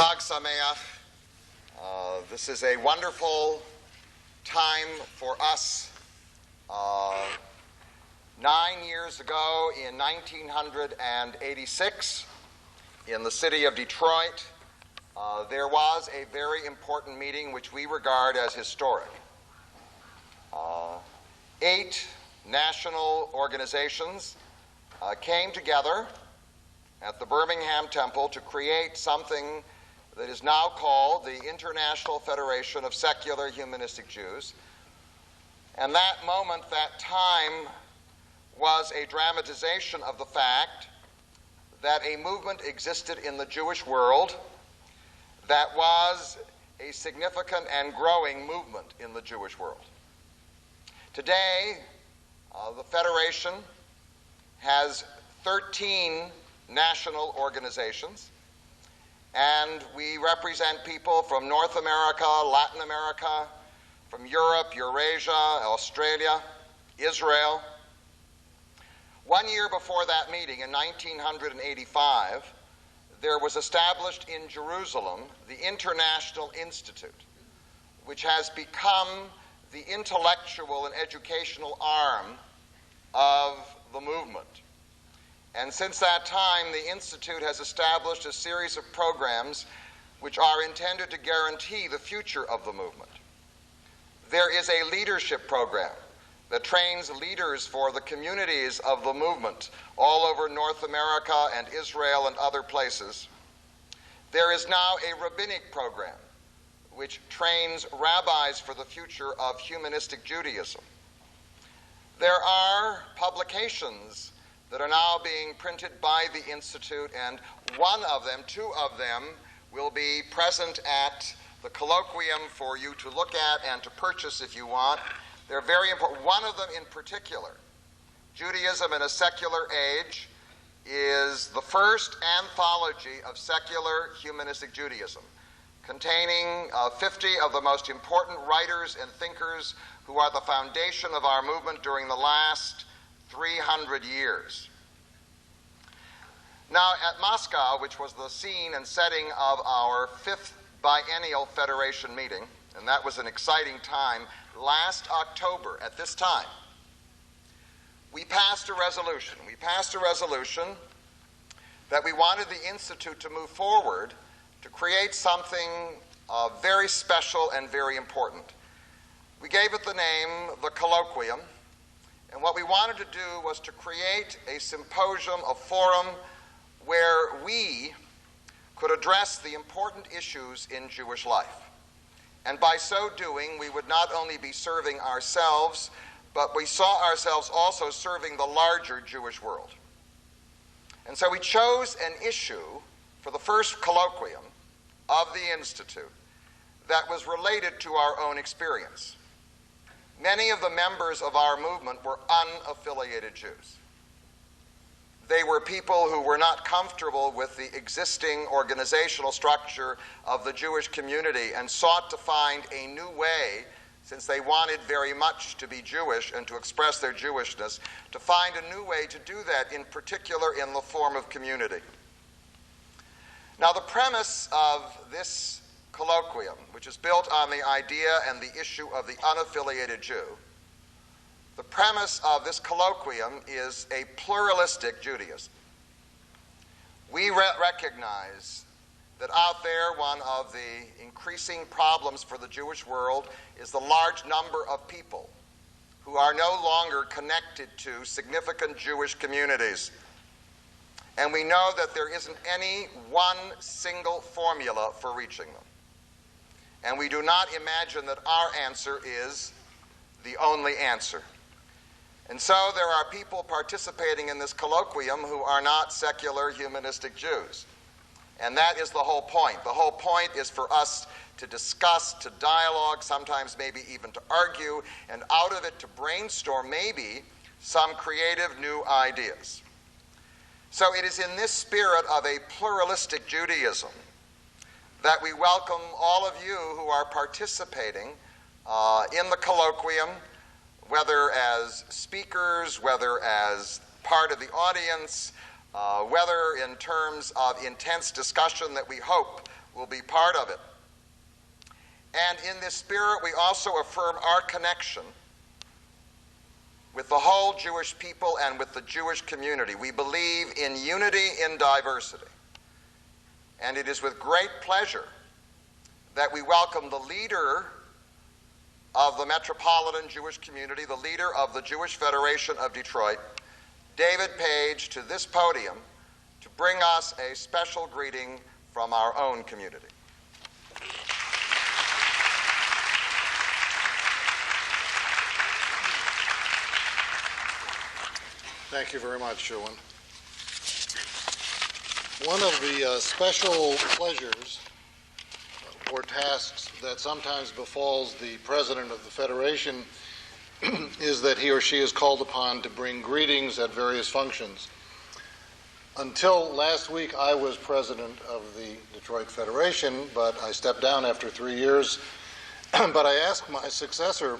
Chag Sameach. This is a wonderful time for us. 9 years ago, in 1986, in the city of Detroit, there was a very important meeting which we regard as historic. 8 national organizations came together at the Birmingham Temple to create something that is now called the International Federation of Secular Humanistic Jews. And that moment, that time, was a dramatization of the fact that a movement existed in the Jewish world that was a significant and growing movement in the Jewish world. Today, the Federation has 13 national organizations, and we represent people from North America, Latin America, from Europe, Eurasia, Australia, Israel. 1 year before that meeting, in 1985, there was established in Jerusalem the International Institute, which has become the intellectual and educational arm of the movement. And since that time, the Institute has established a series of programs which are intended to guarantee the future of the movement. There is a leadership program that trains leaders for the communities of the movement all over North America and Israel and other places. There is now a rabbinic program which trains rabbis for the future of humanistic Judaism. There are publications that are now being printed by the Institute, and two of them, will be present at the Colloquium for you to look at and to purchase if you want. They're very important. One of them in particular, Judaism in a Secular Age, is the first anthology of secular humanistic Judaism, containing 50 of the most important writers and thinkers who are the foundation of our movement during the last 300 years. Now, at Moscow, which was the scene and setting of our 5th biennial Federation meeting, and that was an exciting time, last October at this time, we passed a resolution. We passed a resolution that we wanted the Institute to move forward to create something very special and very important. We gave it the name the Colloquium, and what we wanted to do was to create a symposium, a forum, where we could address the important issues in Jewish life. And by so doing, we would not only be serving ourselves, but we saw ourselves also serving the larger Jewish world. And so we chose an issue for the first colloquium of the Institute that was related to our own experience. Many of the members of our movement were unaffiliated Jews. They were people who were not comfortable with the existing organizational structure of the Jewish community and sought to find a new way, since they wanted very much to be Jewish and to express their Jewishness, to find a new way to do that, in particular in the form of community. Now, the premise of this colloquium, which is built on the idea and the issue of the unaffiliated Jew, the premise of this colloquium is a pluralistic Judaism. We recognize that out there, one of the increasing problems for the Jewish world is the large number of people who are no longer connected to significant Jewish communities. And we know that there isn't any one single formula for reaching them. And we do not imagine that our answer is the only answer. And so there are people participating in this colloquium who are not secular humanistic Jews. And that is the whole point. The whole point is for us to discuss, to dialogue, sometimes maybe even to argue, and out of it to brainstorm maybe some creative new ideas. So it is in this spirit of a pluralistic Judaism that we welcome all of you who are participating in the colloquium, whether as speakers, whether as part of the audience, whether in terms of intense discussion that we hope will be part of it. And in this spirit, we also affirm our connection with the whole Jewish people and with the Jewish community. We believe in unity in diversity. And it is with great pleasure that we welcome the leader of the Metropolitan Jewish Community, the leader of the Jewish Federation of Detroit, David Page, to this podium to bring us a special greeting from our own community. Thank you very much, Sherwin. One of the special pleasures or tasks that sometimes befalls the president of the Federation is that he or she is called upon to bring greetings at various functions. Until last week, I was president of the Detroit Federation, but I stepped down after 3 years. But I asked my successor,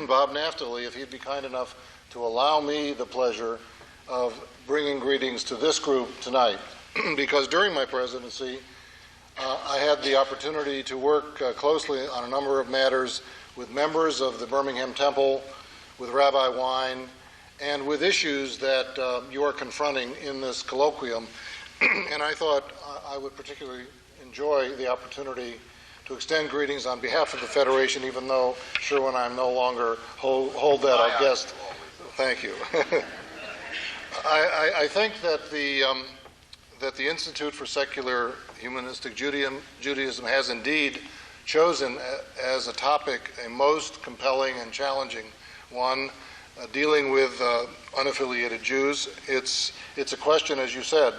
Bob Naftali, if he'd be kind enough to allow me the pleasure of bringing greetings to this group tonight. Because during my presidency, I had the opportunity to work closely on a number of matters with members of the Birmingham Temple, with Rabbi Wein, and with issues that you are confronting in this colloquium. And I thought I would particularly enjoy the opportunity to extend greetings on behalf of the Federation, even though Sherwin and I no longer hold that, I guess. Thank you. I think that the Institute for Secular Humanistic Judaism has indeed chosen as a topic a most compelling and challenging one, dealing with unaffiliated Jews. It's a question, as you said,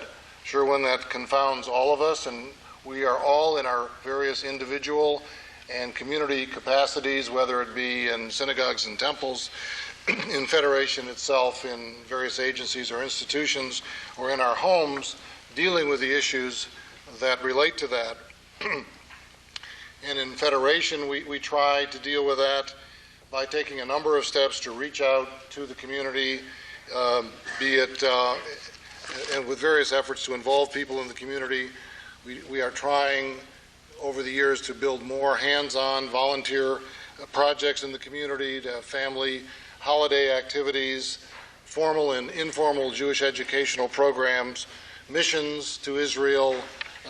Sherwin, that confounds all of us, and we are all in our various individual and community capacities, whether it be in synagogues and temples, in Federation itself, in various agencies or institutions, or in our homes, dealing with the issues that relate to that. And in Federation, we try to deal with that by taking a number of steps to reach out to the community, be it and with various efforts to involve people in the community. We are trying over the years to build more hands-on volunteer projects in the community, to have family holiday activities, formal and informal Jewish educational programs, missions to Israel,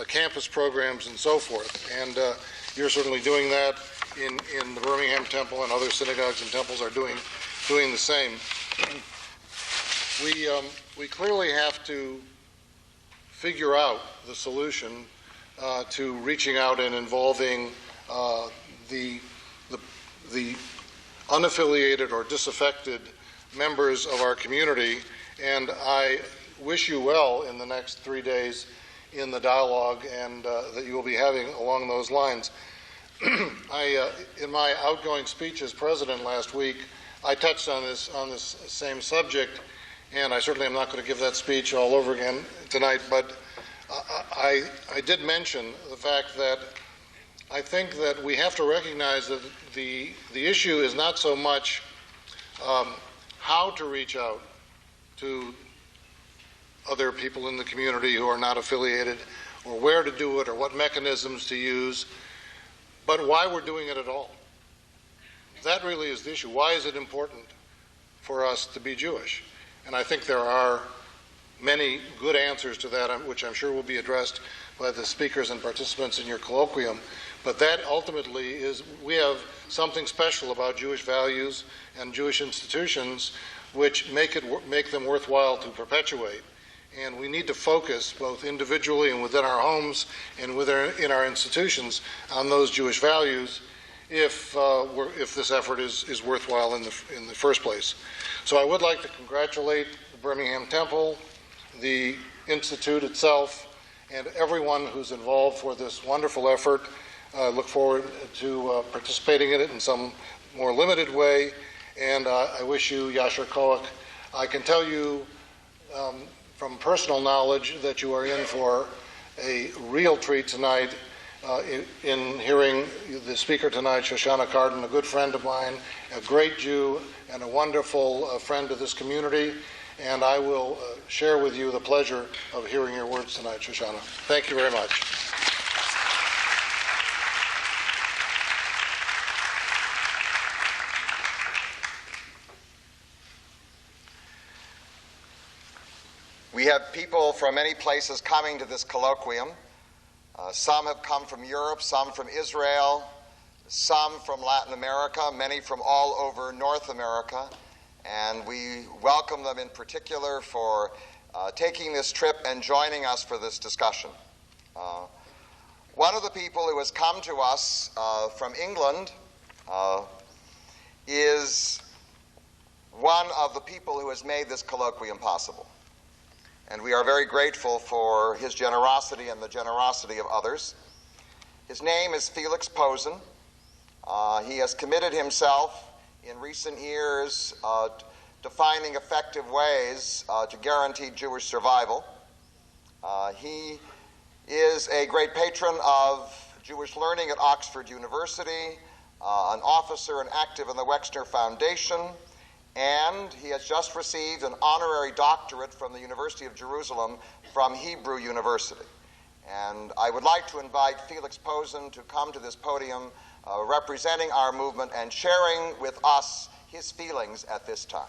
campus programs, and so forth. And you're certainly doing that in the Birmingham Temple, and other synagogues and temples are doing the same. We clearly have to figure out the solution to reaching out and involving the unaffiliated or disaffected members of our community, and I wish you well in the next 3 days in the dialogue and that you will be having along those lines. In my outgoing speech as president last week, I touched on this same subject, and I certainly am not going to give that speech all over again tonight, but I did mention the fact that I think that we have to recognize that the issue is not so much how to reach out to other people in the community who are not affiliated, or where to do it, or what mechanisms to use, but why we're doing it at all. That really is the issue. Why is it important for us to be Jewish? And I think there are many good answers to that, which I'm sure will be addressed by the speakers and participants in your colloquium. But that ultimately is, we have something special about Jewish values and Jewish institutions which make them worthwhile to perpetuate. And we need to focus both individually and within our homes and in our institutions on those Jewish values if this effort is worthwhile in the first place. So I would like to congratulate the Birmingham Temple, the Institute itself, and everyone who's involved for this wonderful effort. I look forward to participating in it in some more limited way, and I wish you Yasher Koach. I can tell you from personal knowledge that you are in for a real treat tonight in hearing the speaker tonight, Shoshana Cardin, a good friend of mine, a great Jew, and a wonderful friend of this community. And I will share with you the pleasure of hearing your words tonight, Shoshana. Thank you very much. We have people from many places coming to this colloquium. Some have come from Europe, some from Israel, some from Latin America, many from all over North America, and we welcome them in particular for taking this trip and joining us for this discussion. One of the people who has come to us from England is one of the people who has made this colloquium possible. And we are very grateful for his generosity and the generosity of others. His name is Felix Posen. He has committed himself in recent years to finding effective ways to guarantee Jewish survival. He is a great patron of Jewish learning at Oxford University, an officer and active in the Wexner Foundation, and he has just received an honorary doctorate from the University of Jerusalem from Hebrew University. And I would like to invite Felix Posen to come to this podium representing our movement and sharing with us his feelings at this time.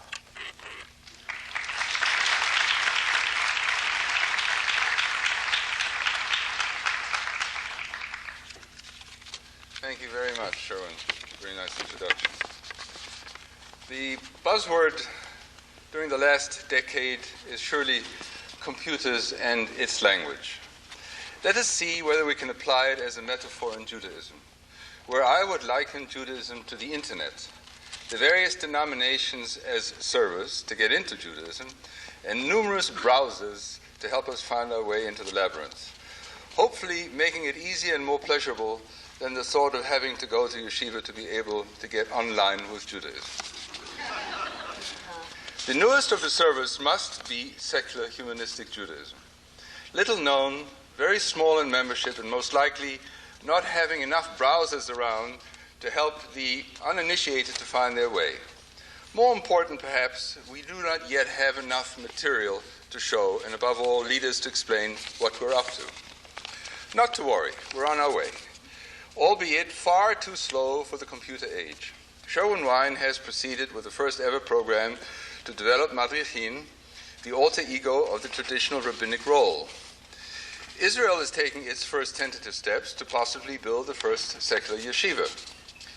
Thank you very much, Sherwin. Very nice introduction. The buzzword during the last decade is surely computers and its language. Let us see whether we can apply it as a metaphor in Judaism, where I would liken Judaism to the internet, the various denominations as servers to get into Judaism, and numerous browsers to help us find our way into the labyrinth, hopefully making it easier and more pleasurable than the thought of having to go to yeshiva to be able to get online with Judaism. The newest of the servers must be secular humanistic Judaism. Little known, very small in membership, and most likely not having enough browsers around to help the uninitiated to find their way. More important, perhaps, we do not yet have enough material to show, and above all, leaders to explain what we're up to. Not to worry, we're on our way, albeit far too slow for the computer age. Sherwin has proceeded with the first ever program to develop Madrichin, the alter ego of the traditional rabbinic role. Israel is taking its first tentative steps to possibly build the first secular yeshiva.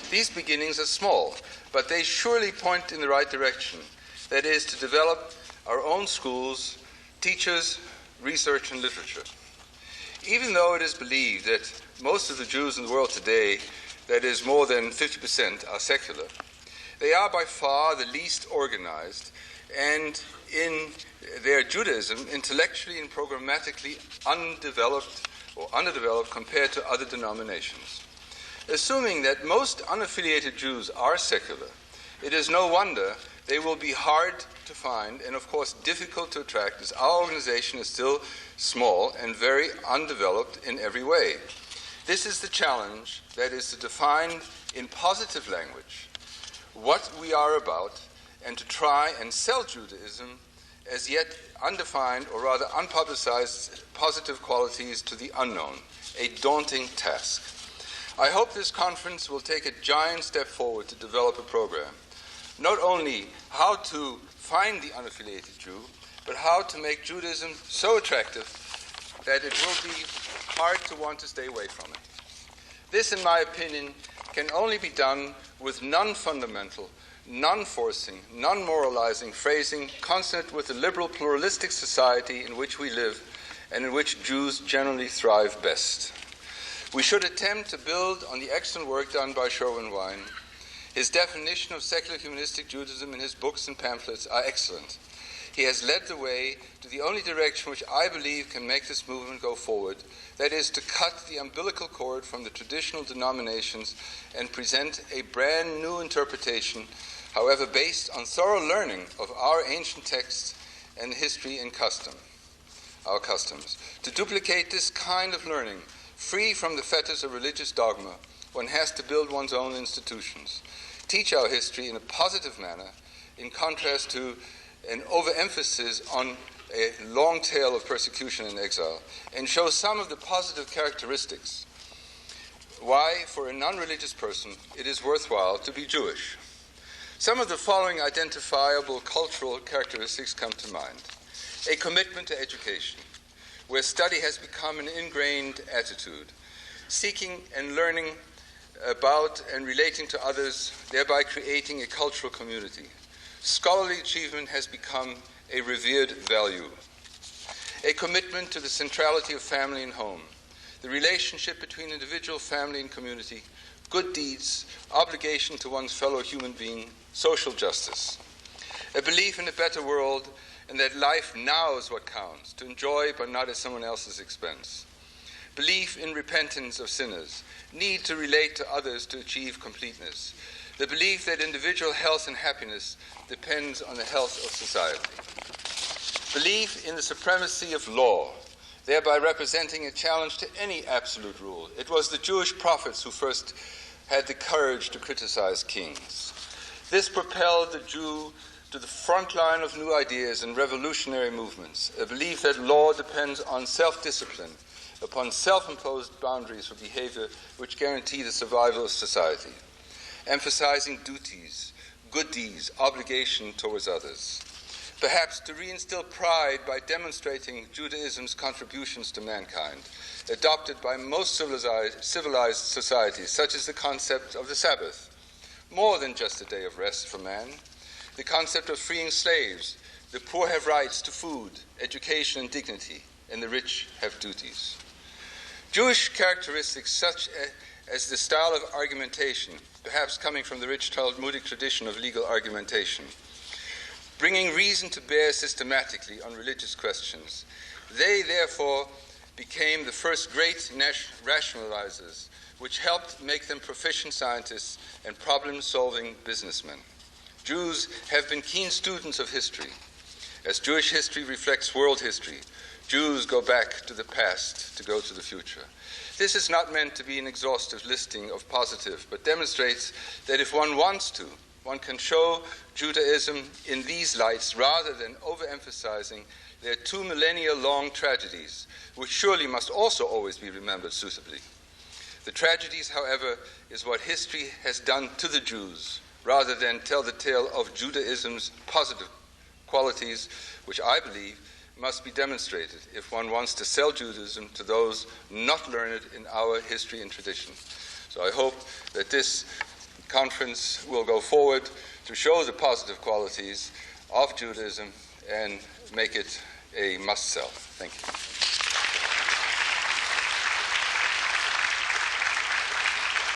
These beginnings are small, but they surely point in the right direction. That is, to develop our own schools, teachers, research, and literature. Even though it is believed that most of the Jews in the world today, that is more than 50%, are secular, they are by far the least organized and in their Judaism intellectually and programmatically undeveloped or underdeveloped compared to other denominations. Assuming that most unaffiliated Jews are secular, it is no wonder they will be hard to find and of course difficult to attract, as our organization is still small and very undeveloped in every way. This is the challenge, that is to define in positive language what we are about and to try and sell Judaism as yet undefined or rather unpublicized positive qualities to the unknown, a daunting task. I hope this conference will take a giant step forward to develop a program, not only how to find the unaffiliated Jew, but how to make Judaism so attractive that it will be hard to want to stay away from it. This, in my opinion, can only be done with non-fundamental, non-forcing, non-moralizing phrasing consonant with the liberal pluralistic society in which we live and in which Jews generally thrive best. We should attempt to build on the excellent work done by Sherwin. His definition of secular humanistic Judaism in his books and pamphlets are excellent. He has led the way to the only direction which I believe can make this movement go forward, that is to cut the umbilical cord from the traditional denominations and present a brand new interpretation, however based on thorough learning of our ancient texts and history and custom, our customs. To duplicate this kind of learning, free from the fetters of religious dogma, one has to build one's own institutions, teach our history in a positive manner, in contrast to an overemphasis on a long tail of persecution and exile, and show some of the positive characteristics why, for a non-religious person, it is worthwhile to be Jewish. Some of the following identifiable cultural characteristics come to mind. A commitment to education, where study has become an ingrained attitude, seeking and learning about and relating to others, thereby creating a cultural community. Scholarly achievement has become a revered value. A commitment to the centrality of family and home, the relationship between individual, family, and community, good deeds, obligation to one's fellow human being, social justice. A belief in a better world and that life now is what counts, to enjoy but not at someone else's expense. Belief in repentance of sinners, need to relate to others to achieve completeness. The belief that individual health and happiness depends on the health of society. Belief in the supremacy of law, thereby representing a challenge to any absolute rule. It was the Jewish prophets who first had the courage to criticize kings. This propelled the Jew to the front line of new ideas and revolutionary movements, a belief that law depends on self-discipline, upon self-imposed boundaries for behavior which guarantee the survival of society, emphasizing duties, good deeds, obligation towards others. Perhaps to reinstill pride by demonstrating Judaism's contributions to mankind, adopted by most civilized societies, such as the concept of the Sabbath, more than just a day of rest for man, the concept of freeing slaves, the poor have rights to food, education, and dignity, and the rich have duties. Jewish characteristics such as the style of argumentation, perhaps coming from the rich Talmudic tradition of legal argumentation, bringing reason to bear systematically on religious questions. They, therefore, became the first great rationalizers, which helped make them proficient scientists and problem-solving businessmen. Jews have been keen students of history. As Jewish history reflects world history, Jews go back to the past to go to the future. This is not meant to be an exhaustive listing of positive, but demonstrates that if one wants to, one can show Judaism in these lights rather than overemphasizing their 2 millennia-long tragedies, which surely must also always be remembered suitably. The tragedies, however, is what history has done to the Jews, rather than tell the tale of Judaism's positive qualities, which I believe must be demonstrated if one wants to sell Judaism to those not learned in our history and tradition. So I hope that this conference will go forward to show the positive qualities of Judaism and make it a must-sell. Thank you.